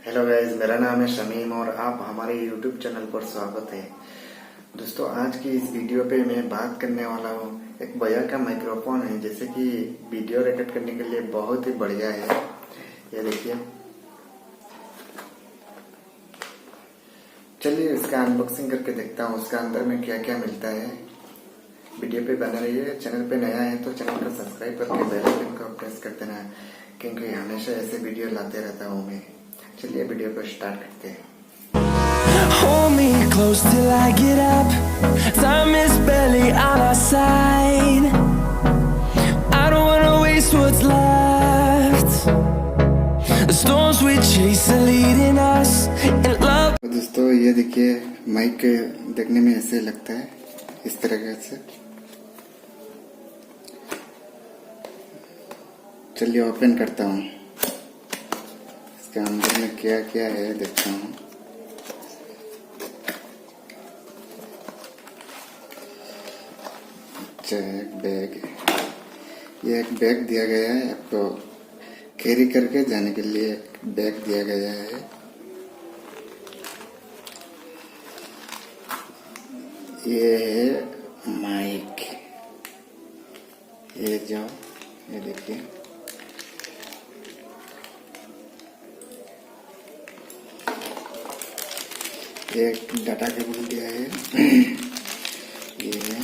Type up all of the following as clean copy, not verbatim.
Hello guys, मेरा नाम है शमीम और आप हमारे यूट्यूब चैनल पर स्वागत है। दोस्तों, आज की इस वीडियो पे मैं बात करने वाला हूँ एक बोया का माइक्रोफोन है, जैसे कि वीडियो रिकॉर्ड करने के लिए बहुत ही बढ़िया है। ये देखिए, चलिए इसका अनबॉक्सिंग करके देखता हूँ उसका अंदर में क्या क्या मिलता है। वीडियो पे बना रहिए। चैनल पे नया है तो चैनल को सब्सक्राइब करके बेल आइकन को प्रेस कर देना, क्योंकि हमेशा ऐसे वीडियो लाते रहता हूँ मैं। चलिए वीडियो को स्टार्ट करते हैं। Hold me close till I get up. Time is barely on our side. I don't wanna waste what's left. The storms we chase are leading us in love. दोस्तों, ये देखिए, माइक देखने में ऐसे लगता है, इस तरह से। चलिए ओपन करता हूँ। इसके अंदर में क्या क्या है देखता हूँ। अच्छा, एक बैग, ये एक बैग दिया गया है आपको कैरी करके जाने के लिए। एक बैग दिया गया है। ये है माइक, ये देखिए, एक डाटा केबल दिया है। ये है,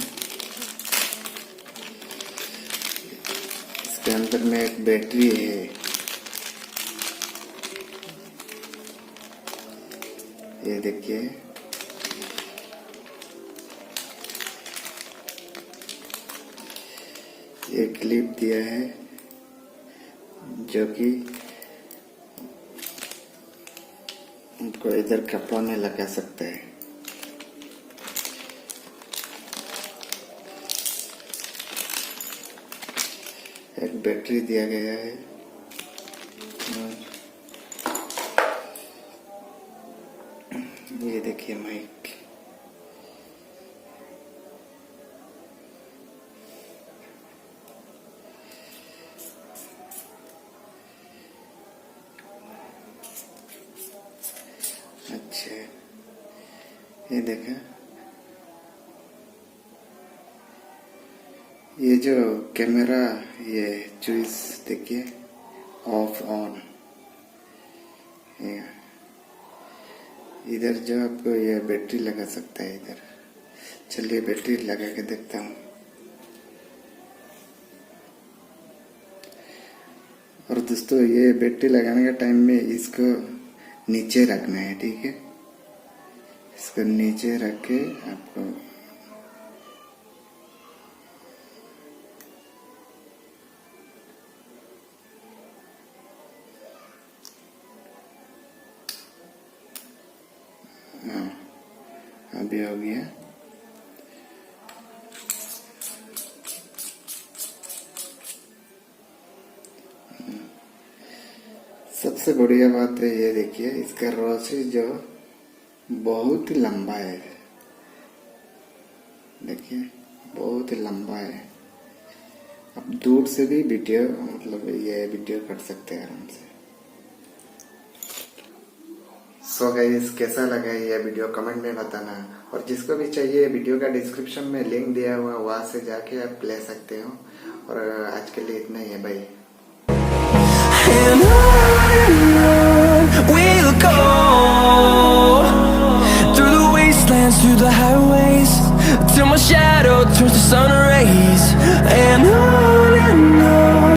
इसके अंदर में एक बैटरी है। ये देखिए, ये क्लिप दिया है जो कि उनको इधर कपड़ों में लगा सकते हैं। एक बैटरी दिया गया है। ये देखिए माइक, अच्छा, ये देखा, ये जो कैमरा, ये चॉइस देखिए, ऑफ ऑन। इधर जो आपको ये बैटरी लगा सकता है इधर। चलिए बैटरी लगा के देखता हूँ। और दोस्तों, ये बैटरी लगाने के टाइम में इसको नीचे रखना है, ठीक है। इसको नीचे रख के आपको अभी हो गया। सबसे बढ़िया बात है, ये देखिए, इसका रस्सी जो बहुत ही लंबा है। देखिए, बहुत ही लंबा है। आप दूर से भी वीडियो, मतलब ये वीडियो कर सकते हैं आराम से। सो गाइस, कैसा लगा ये वीडियो कमेंट में बताना। और जिसको भी चाहिए, वीडियो का डिस्क्रिप्शन में लिंक दिया हुआ, वहां से जाके आप ले सकते हो। और आज के लिए इतना ही है, भाई। We'll go through the wastelands, through the highways, till my shadow turns to sun rays. And